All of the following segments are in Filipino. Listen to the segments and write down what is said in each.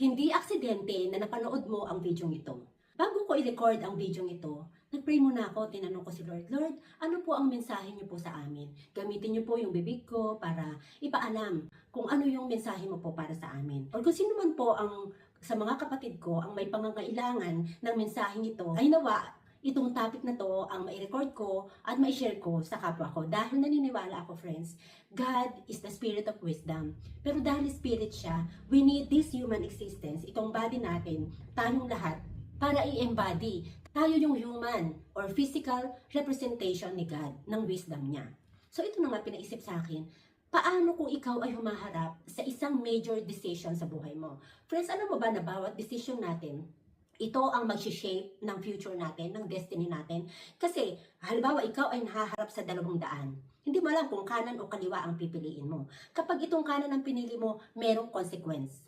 Hindi aksidente na napanood mo ang video ito. Bago ko i-record ang video ito, nag-pray muna ako, tinanong ko si Lord, Lord, ano po ang mensahe niyo po sa amin? Gamitin niyo po yung bibig ko para ipaalam kung ano yung mensahe mo po para sa amin. O kung sino man po sa mga kapatid ko ang may pangangailangan ng mensaheng ito, ay nawa itong topic na to ang mai-record ko at mai-share ko sa kapwa ko. Dahil naniniwala ako, friends, God is the spirit of wisdom. Pero dahil spirit siya, we need this human existence, itong body natin, tayong lahat, para i-embody. Tayo yung human or physical representation ni God, ng wisdom niya. So ito na nga pinaisip sa akin, paano kung ikaw ay humaharap sa isang major decision sa buhay mo? Friends, alam mo ba na bawat decision natin, ito ang mag-shape ng future natin, ng destiny natin. Kasi, halimbawa, ikaw ay nahaharap sa 200. Hindi mo alam kung kanan o kaliwa ang pipiliin mo. Kapag itong kanan ang pinili mo, merong consequence.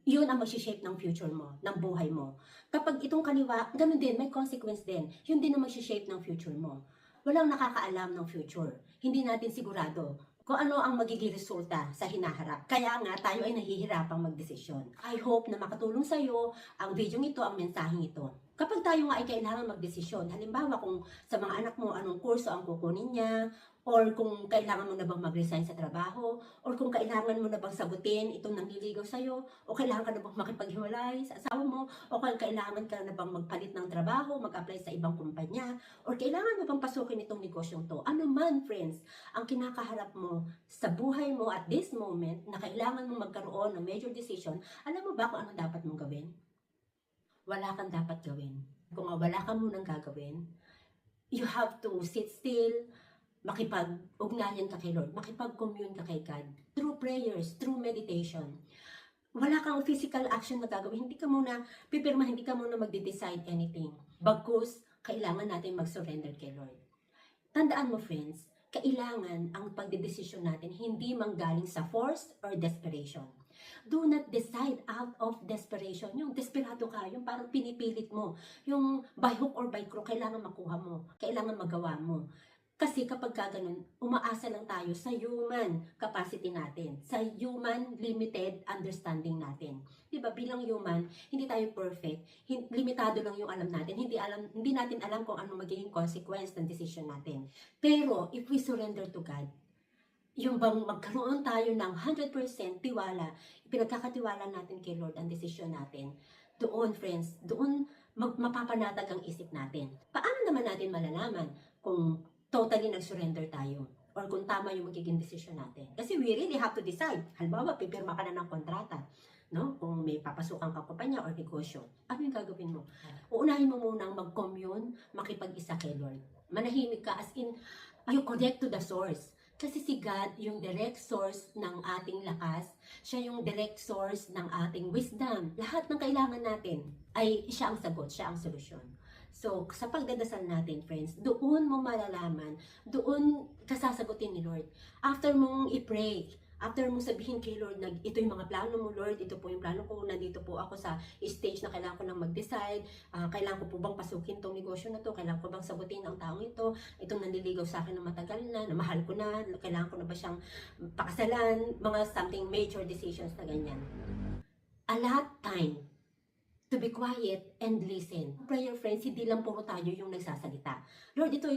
Yun ang mag-shape ng future mo, ng buhay mo. Kapag itong kaliwa, ganun din, may consequence din. Yun din ang mag-shape ng future mo. Walang nakakaalam ng future. Hindi natin sigurado kung ano ang magiging resulta sa hinaharap. Kaya nga, tayo ay nahihirapang magdesisyon. I hope na makatulong sa iyo ang video ito, ang mensaheng ito. Kapag tayo nga ay kailangan magdesisyon, halimbawa kung sa mga anak mo anong kurso ang kukunin niya, or kung kailangan mo na bang mag-resign sa trabaho, or kung kailangan mo na bang sagutin itong nanliligaw sa'yo, o kailangan ka na bang makipaghiwalay sa asawa mo, o kailangan ka na bang magpalit ng trabaho, mag-apply sa ibang kumpanya, or kailangan mo bang pasukin itong negosyong to. Ano man, friends, ang kinakaharap mo sa buhay mo at this moment na kailangan mo magkaroon ng major decision, alam mo ba kung ano dapat mong gawin? Wala kang dapat gawin. Kung wala ka munang gagawin, you have to sit still, makipag-ugnayan ka kay Lord, makipag-commune ka kay God, through prayers, through meditation. Wala kang physical action na gagawin, hindi ka muna pipirma, hindi ka muna magde-decide anything. Bagkus, kailangan natin mag-surrender kay Lord. Tandaan mo, friends, kailangan ang pagdedesisyon natin hindi manggaling sa force or desperation. Do not decide out of desperation. Yung desperado ka, yung parang pinipilit mo. Yung by hook or by crook, kailangan makuha mo. Kailangan magawa mo. Kasi kapag ganun, umaasa lang tayo sa human capacity natin, sa human limited understanding natin. Diba, bilang human, hindi tayo perfect, limitado lang yung alam natin, hindi natin alam kung ano magiging consequence ng decision natin. Pero, if we surrender to God, yung bang magkaroon tayo ng 100% tiwala, pinagkakatiwala natin kay Lord ang decision natin, doon, friends, doon mapapanatag ang isip natin. Paano naman natin malalaman kung totally nag-surrender tayo or kung tama yung magiging decision natin? Kasi we really have to decide. Halimbawa, pipirma ka na ng kontrata, no? Kung may papasukan ka kumpanya or negosyo, ano yung gagawin mo? Uunahin mo munang mag-commune, makipag-isa kay Lord. Manahimik ka, as in, you connect to the source. Kasi si God, yung direct source ng ating lakas, siya yung direct source ng ating wisdom. Lahat ng kailangan natin ay siya ang sagot, siya ang solusyon. So, sa pagdadasal natin, friends, doon mo malalaman, doon kasasagutin ni Lord. After mong i-pray, after mong sabihin kay Lord, ito yung mga plano mo, Lord, ito po yung plano ko, nandito po ako sa stage na kailangan ko nang mag-decide, kailangan ko po bang pasukin tong negosyo na to, kailangan ko bang sagutin ang taong ito, itong nanliligaw sa akin na matagal na mahal ko na, kailangan ko na ba siyang pakasalan, mga something major decisions na ganyan. Allot time to be quiet and listen. Prayer, friends, hindi lang puro tayo yung nagsasalita. Lord, ito.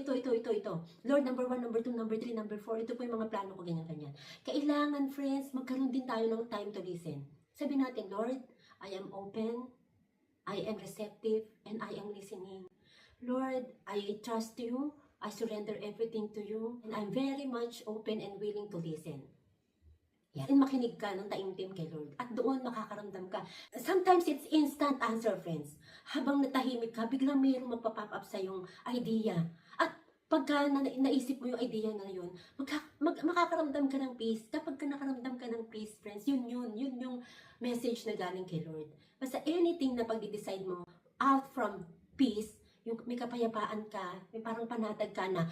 Lord, number 1, number 2, number 3, number 4, ito po yung mga plano ko, ganyan. Kailangan, friends, magkaroon din tayo ng time to listen. Sabi natin, Lord, I am open, I am receptive, and I am listening. Lord, I trust you, I surrender everything to you, and I'm very much open and willing to listen. Yan. And makinig ka ng taimtim kay Lord. At doon makakaramdam ka. Sometimes it's instant answer, friends. Habang natahimik ka, biglang mayroong magpa-pop up sa yung idea. At pagka naisip mo yung idea na yun, makakaramdam ka ng peace. Kapag ka nakaramdam ka ng peace, friends, yun yung message na galing kay Lord. Basta anything na pag-decide mo out from peace, yung may kapayapaan ka, may parang panatag ka na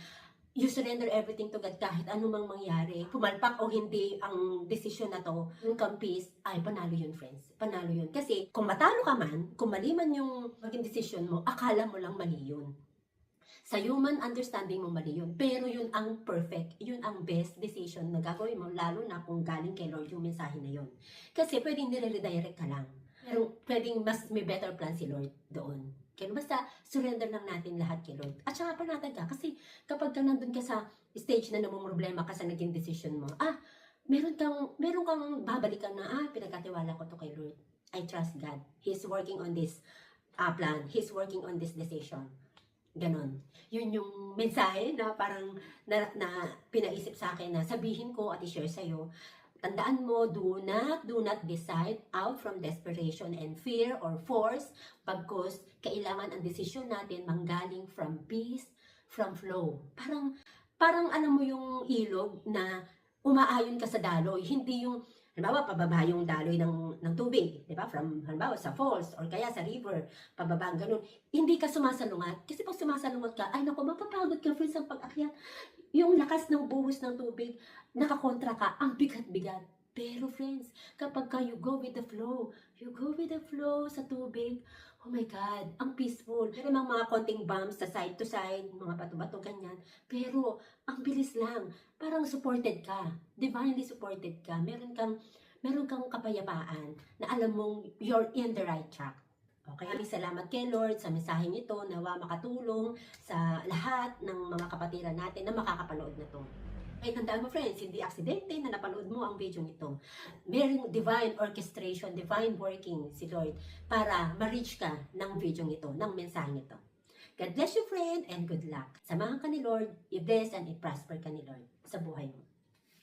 you surrender everything to God kahit anumang mangyari, pumalpak o hindi ang desisyon na to, yung peace, ay panalo yun, friends. Panalo yun. Kasi kung matalo ka man, kung mali man yung maging desisyon mo, akala mo lang mali yun. Sa human understanding mo mali yun. Pero yun ang perfect, yun ang best decision na gagawin mo, lalo na kung galing kay Lord yung mensahe na yun. Kasi pwedeng nire-redirect ka lang. Pero pwedeng mas may better plan si Lord doon. Kaya basta surrender lang natin lahat kay Lord. At saka panatag ka. Kasi kapag ka nandun ka sa stage na namumroblema ka sa naging decision mo, meron kang babalikan na, pinagkatiwala ko to kay Lord. I trust God. He's working on this plan. He's working on this decision. Ganon. Yun yung mensahe na parang na pinaisip sa akin na sabihin ko at i-share sa'yo. Tandaan mo, do not decide out from desperation and fear or force, pagkos kailangan ang desisyon natin manggaling from peace, from flow. Parang alam mo yung ilog na umaayon ka sa daloy, hindi yung halimbawa, pababa yung daloy ng tubig, di ba? From, halimbawa, sa falls, or kaya sa river, pababa, ganun. Hindi ka sumasalungat. Kasi pag sumasalungat ka, ay naku, mapapagod ka, friends, ang pag-akyat. Yung lakas ng buhos ng tubig, nakakontra ka, ang bigat-bigat. Pero friends, kapag ka you go with the flow sa tubig, oh my God, ang peaceful. Meron mga konting bumps sa side to side, mga bato-bato, ganyan. Pero, ang bilis lang. Parang supported ka. Divinely supported ka. Meron kang kapayapaan na alam mong you're in the right track. Okay, maraming salamat kay Lord sa mensaheng ito, nawa makatulong sa lahat ng mga kapatiran natin na makakapanood na to. Ay, tandaan mo friends, hindi aksidente na napanood mo ang video ito. Merong divine orchestration, divine working si Lord para ma-reach ka ng video ito, ng mensaheng ito. God bless you friend and good luck. Samahan ka ni Lord, i-bless and i-prosper ka ni Lord sa buhay mo.